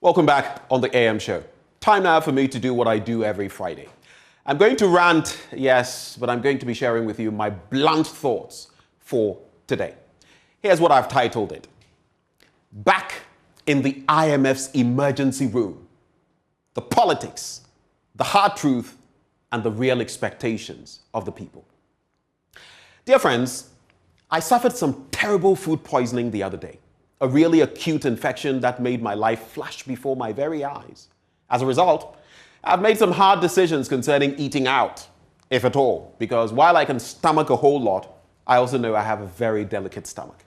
Welcome back on the AM show. Time now for me to do what I do every Friday. I'm going to rant, yes, but I'm going to be sharing with you my blunt thoughts for today. Here's what I've titled it. Back in the IMF's emergency room. The politics, the hard truth, and the real expectations of the people. Dear friends, I suffered some terrible food poisoning the other day. A really acute infection that made my life flash before my very eyes. As a result, I've made some hard decisions concerning eating out, if at all, because while I can stomach a whole lot, I also know I have a very delicate stomach.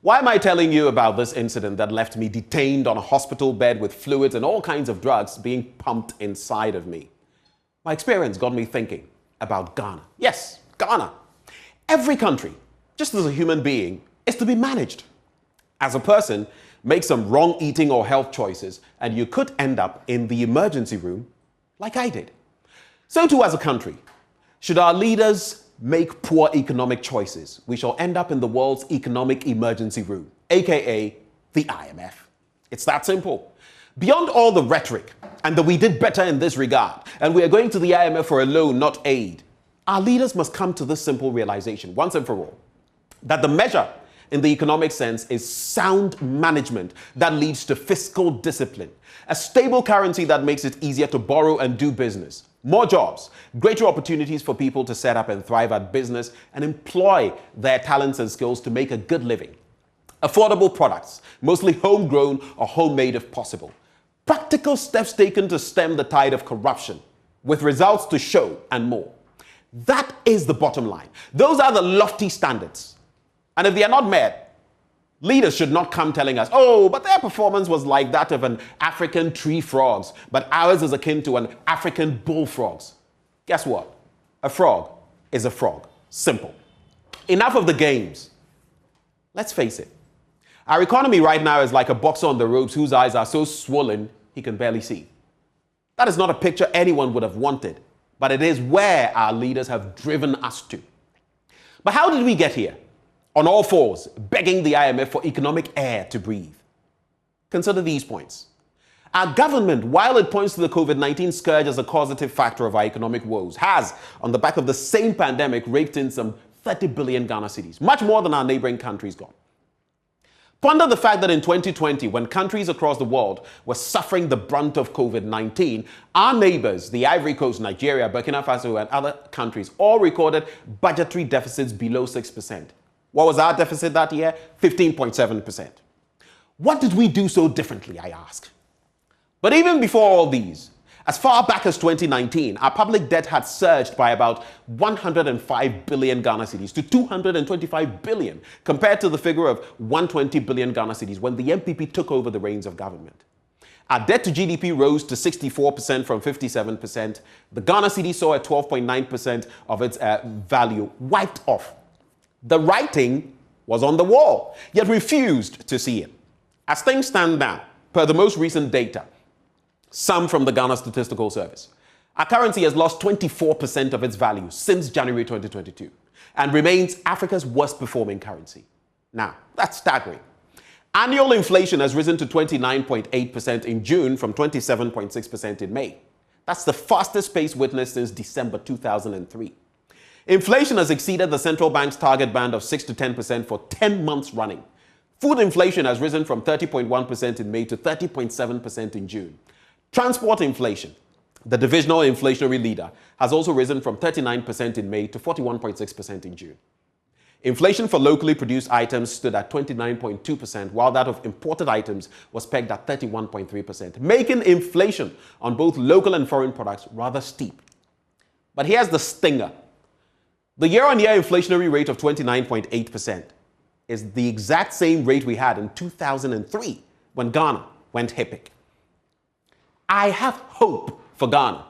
Why am I telling you about this incident that left me detained on a hospital bed with fluids and all kinds of drugs being pumped inside of me? My experience got me thinking about Ghana. Yes, Ghana. Every country, just as a human being, is to be managed. As a person, make some wrong eating or health choices, and you could end up in the emergency room like I did. So too as a country, should our leaders make poor economic choices, we shall end up in the world's economic emergency room, aka the IMF. It's that simple. Beyond all the rhetoric, and that we did better in this regard, and we are going to the IMF for a loan, not aid, our leaders must come to this simple realization, once and for all, that the measure in the economic sense is sound management that leads to fiscal discipline, a stable currency that makes it easier to borrow and do business, more jobs, greater opportunities for people to set up and thrive at business and employ their talents and skills to make a good living, affordable products, mostly homegrown or homemade if possible, practical steps taken to stem the tide of corruption, with results to show and more. That is the bottom line. Those are the lofty standards. And if they are not met, leaders should not come telling us, oh, but their performance was like that of an African tree frogs, but ours is akin to an African bullfrogs. Guess what? A frog is a frog. Simple. Enough of the games. Let's face it. Our economy right now is like a boxer on the ropes whose eyes are so swollen he can barely see. That is not a picture anyone would have wanted, but it is where our leaders have driven us to. But how did we get here? On all fours, begging the IMF for economic air to breathe. Consider these points. Our government, while it points to the COVID-19 scourge as a causative factor of our economic woes, has, on the back of the same pandemic, raked in some 30 billion Ghana cedis, much more than our neighboring countries got. Ponder the fact that in 2020, when countries across the world were suffering the brunt of COVID-19, our neighbors, the Ivory Coast, Nigeria, Burkina Faso, and other countries, all recorded budgetary deficits below 6%. What was our deficit that year? 15.7%. What did we do so differently, I ask? But even before all these, as far back as 2019, our public debt had surged by about 105 billion Ghana cedis to 225 billion, compared to the figure of 120 billion Ghana cedis when the MPP took over the reins of government. Our debt to GDP rose to 64% from 57%. The Ghana cedi saw a 12.9% of its value wiped off. The writing was on the wall, yet refused to see it. As things stand now, per the most recent data, some from the Ghana Statistical Service, our currency has lost 24% of its value since January 2022 and remains Africa's worst performing currency. Now, that's staggering. Annual inflation has risen to 29.8% in June from 27.6% in May. That's the fastest pace witnessed since December 2003. Inflation has exceeded the central bank's target band of 6 to 10% for 10 months running. Food inflation has risen from 30.1% in May to 30.7% in June. Transport inflation, the divisional inflationary leader, has also risen from 39% in May to 41.6% in June. Inflation for locally produced items stood at 29.2%, while that of imported items was pegged at 31.3%, making inflation on both local and foreign products rather steep. But here's the stinger. The year-on-year inflationary rate of 29.8% is the exact same rate we had in 2003 when Ghana went HIPIC. I have hope for Ghana,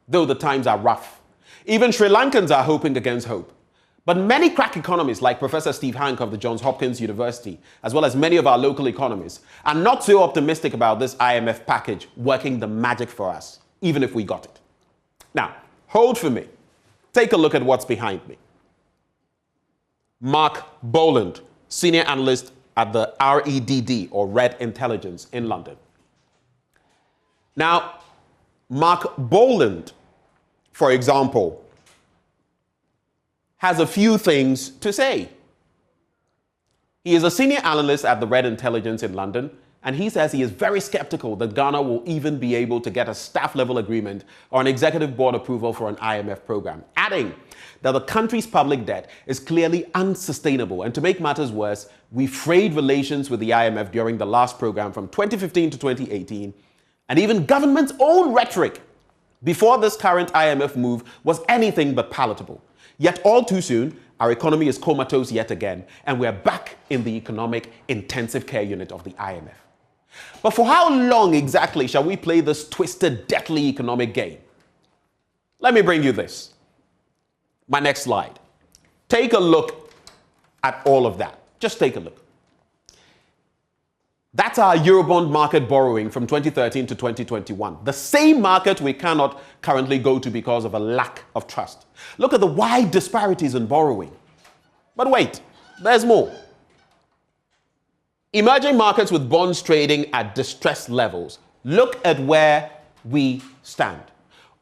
though the times are rough. Even Sri Lankans are hoping against hope. But many crack economists like Professor Steve Hank of the Johns Hopkins University, as well as many of our local economists, are not so optimistic about this IMF package working the magic for us, even if we got it. Now, hold for me. Take a look at what's behind me. Mark Boland, senior analyst at the REDD, or Red Intelligence, in London. Now, Mark Boland, for example, has a few things to say. He is a senior analyst at the Red Intelligence in London, and he says he is very skeptical that Ghana will even be able to get a staff-level agreement or an executive board approval for an IMF program, adding that the country's public debt is clearly unsustainable. And to make matters worse, we frayed relations with the IMF during the last program from 2015 to 2018, and even government's own rhetoric before this current IMF move was anything but palatable. Yet all too soon, our economy is comatose yet again, and we're back in the economic intensive care unit of the IMF. But for how long exactly shall we play this twisted, deadly economic game? Let me bring you this. My next slide. Take a look at all of that. Just take a look. That's our Eurobond market borrowing from 2013 to 2021. The same market we cannot currently go to because of a lack of trust. Look at the wide disparities in borrowing. But wait, there's more. Emerging markets with bonds trading at distressed levels. Look at where we stand.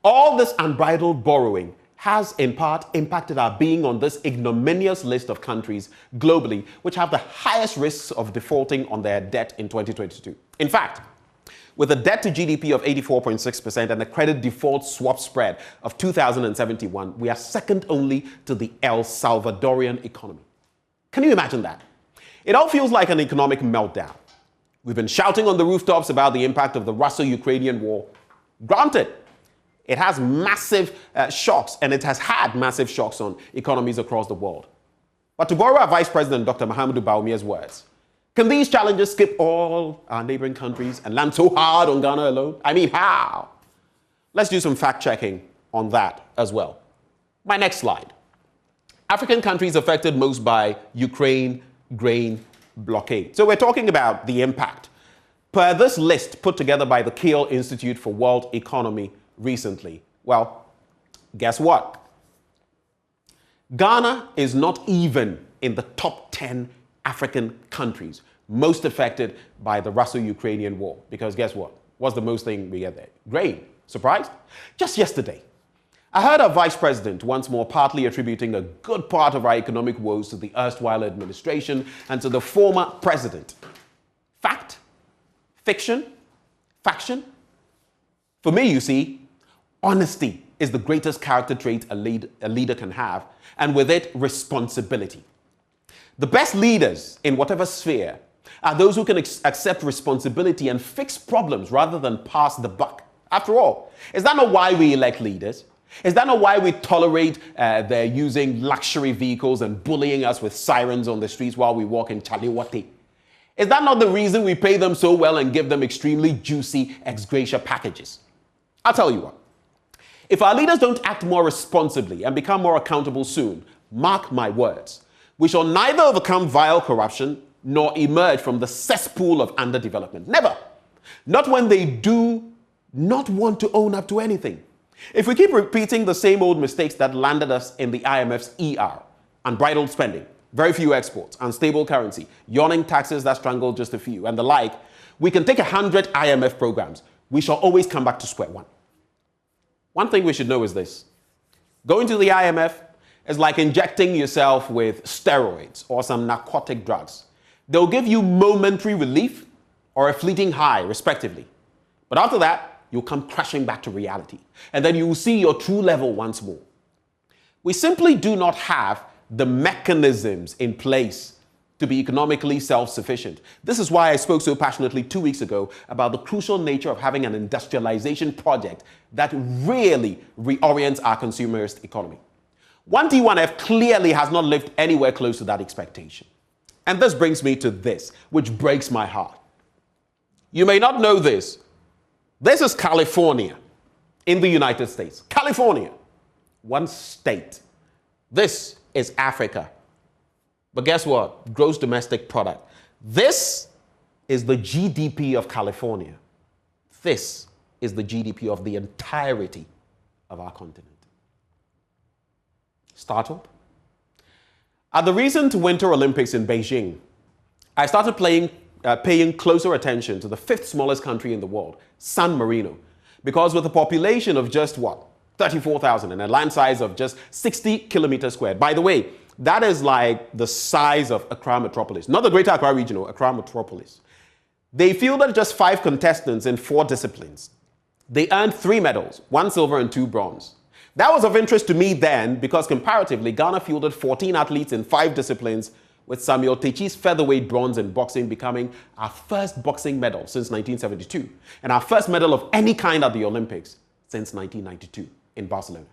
All this unbridled borrowing has in part impacted our being on this ignominious list of countries globally which have the highest risks of defaulting on their debt in 2022. In fact, with a debt to GDP of 84.6% and a credit default swap spread of 2,071, we are second only to the El Salvadorian economy. Can you imagine that? It all feels like an economic meltdown. We've been shouting on the rooftops about the impact of the Russo-Ukrainian war. Granted, it has massive shocks, and it has had massive shocks on economies across the world. But to borrow our Vice President, Dr. Mahamudu Bawumia's words, can these challenges skip all our neighboring countries and land so hard on Ghana alone? I mean, how? Let's do some fact-checking on that as well. My next slide. African countries affected most by Ukraine grain blockade. So we're talking about the impact. Per this list put together by the Kiel Institute for World Economy recently, well, guess what? Ghana is not even in the top 10 African countries most affected by the Russo-Ukrainian war. Because guess what? What's the most thing we get there? Grain. Surprised? Just yesterday, I heard our vice president once more partly attributing a good part of our economic woes to the erstwhile administration and to the former president. Fact? Fiction? Faction? For me, you see, honesty is the greatest character trait a leader can have, and with it, responsibility. The best leaders in whatever sphere are those who can accept responsibility and fix problems rather than pass the buck. After all, is that not why we elect leaders? Is that not why we tolerate their using luxury vehicles and bullying us with sirens on the streets while we walk in Chaliwate? Is that not the reason we pay them so well and give them extremely juicy ex gratia packages? I'll tell you what. If our leaders don't act more responsibly and become more accountable soon, mark my words, we shall neither overcome vile corruption nor emerge from the cesspool of underdevelopment. Never. Not when they do not want to own up to anything. If we keep repeating the same old mistakes that landed us in the IMF's ER, unbridled spending, very few exports, unstable currency, yawning taxes that strangled just a few, and the like, we can take 100 IMF programs. We shall always come back to square one. One thing we should know is this. Going to the IMF is like injecting yourself with steroids or some narcotic drugs. They'll give you momentary relief or a fleeting high, respectively. But after that, you'll come crashing back to reality. And then you will see your true level once more. We simply do not have the mechanisms in place to be economically self-sufficient. This is why I spoke so passionately 2 weeks ago about the crucial nature of having an industrialization project that really reorients our consumerist economy. 1T1F clearly has not lived anywhere close to that expectation. And this brings me to this, which breaks my heart. You may not know this. This is California in the United States. California, one state. This is Africa. But guess what? Gross domestic product. This is the GDP of California. This is the GDP of the entirety of our continent. Startled? At the recent Winter Olympics in Beijing, I started paying closer attention to the fifth smallest country in the world, San Marino, Because with a population of just what? 34,000 and a land size of just 60 kilometers squared. By the way, that is like the size of Accra metropolis. Not the greater Accra region, Accra metropolis. They fielded just 5 contestants in 4 disciplines. They earned 3 medals, 1 silver and 2 bronze. That was of interest to me then because comparatively, Ghana fielded 14 athletes in 5 disciplines, with Samuel Techi's featherweight bronze in boxing becoming our first boxing medal since 1972 and our first medal of any kind at the Olympics since 1992 in Barcelona.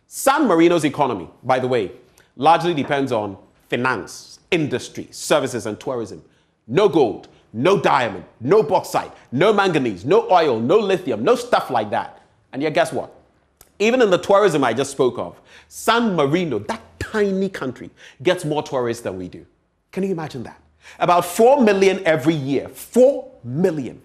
San Marino's economy, by the way, largely depends on finance, industry, services, and tourism. No gold, no diamond, no bauxite, no manganese, no oil, no lithium, no stuff like that. And yet, guess what? Even in the tourism I just spoke of, San Marino, that tiny country, gets more tourists than we do. Can you imagine that? About 4 million every year. 4 million.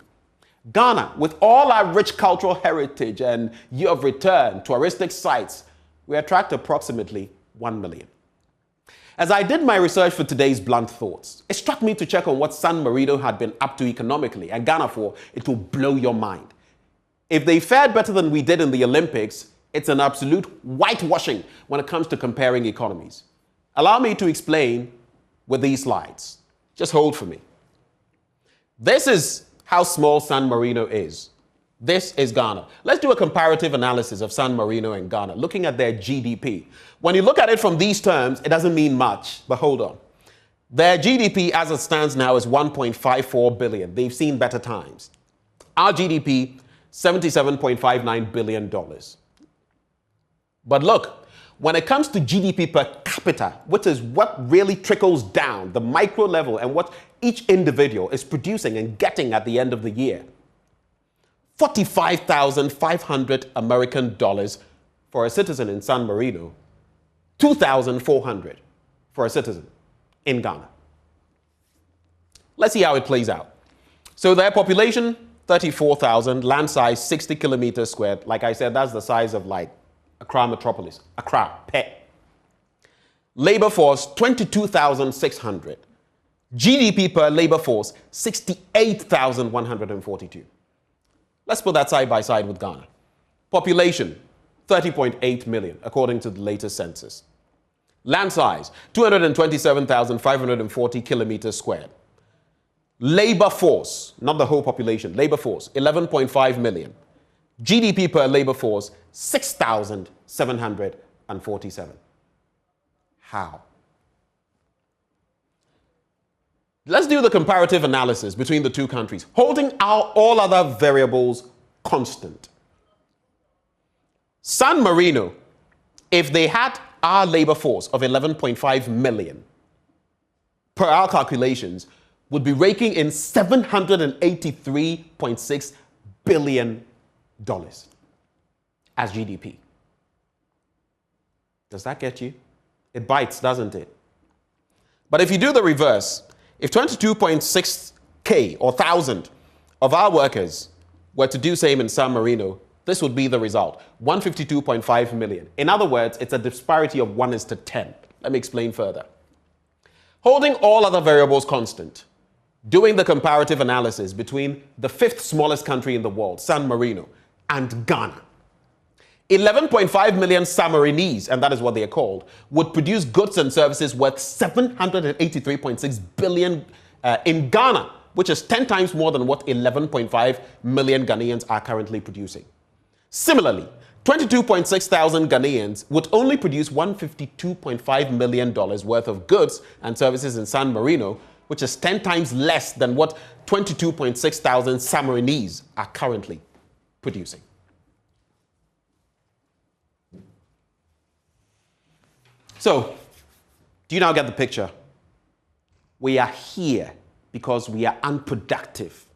Ghana, with all our rich cultural heritage and year of return, touristic sites, we attract approximately 1 million. As I did my research for today's blunt thoughts, it struck me to check on what San Marino had been up to economically, and Ghana for it will blow your mind. If they fared better than we did in the Olympics, it's an absolute whitewashing when it comes to comparing economies. Allow me to explain with these slides. Just hold for me. This is how small San Marino is. This is Ghana. Let's do a comparative analysis of San Marino and Ghana, looking at their GDP. When you look at it from these terms, it doesn't mean much, but hold on. Their GDP as it stands now is 1.54 billion. They've seen better times. Our GDP, $77.59 billion. But look, when it comes to GDP per capita, which is what really trickles down, the micro level, and what each individual is producing and getting at the end of the year, 45,500 American dollars for a citizen in San Marino, 2,400 for a citizen in Ghana. Let's see how it plays out. So their population, 34,000, land size 60 kilometers squared. Like I said, that's the size of like Accra metropolis, Accra, pet. Labor force, 22,600. GDP per labor force, 68,142. Let's put that side by side with Ghana. Population, 30.8 million, according to the latest census. Land size, 227,540 kilometers squared. Labor force, not the whole population, labor force, 11.5 million. GDP per labor force, 6,747. How? Let's do the comparative analysis between the two countries, holding all other variables constant. San Marino, if they had our labor force of 11.5 million, per our calculations, would be raking in $783.6 billion as GDP. Does that get you? It bites, doesn't it? But if you do the reverse, if 22.6K or 1,000 of our workers were to do same in San Marino, this would be the result, 152.5 million. In other words, it's a disparity of 1:10. Let me explain further. Holding all other variables constant, doing the comparative analysis between the 5th smallest country in the world, San Marino, and Ghana. 11.5 million Samarinese, and that is what they are called, would produce goods and services worth 783.6 billion in Ghana, which is 10 times more than what 11.5 million Ghanaians are currently producing. Similarly, 22.6 thousand Ghanaians would only produce $152.5 million worth of goods and services in San Marino, which is 10 times less than what 22.6 thousand Samarinese are currently producing. So, do you now get the picture? We are here because we are unproductive,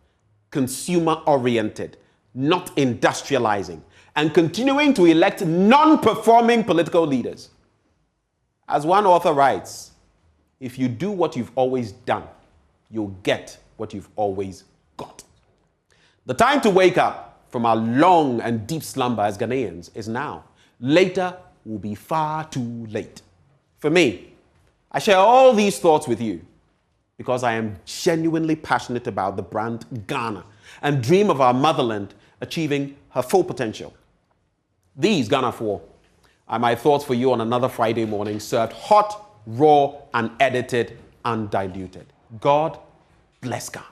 consumer-oriented, not industrializing, and continuing to elect non-performing political leaders. As one author writes, if you do what you've always done, you'll get what you've always got. The time to wake up from our long and deep slumber as Ghanaians is now. Later will be far too late. For me, I share all these thoughts with you because I am genuinely passionate about the brand Ghana and dream of our motherland achieving her full potential. These, Ghana 4, are my thoughts for you on another Friday morning, served hot, raw, unedited, undiluted. God bless Ghana.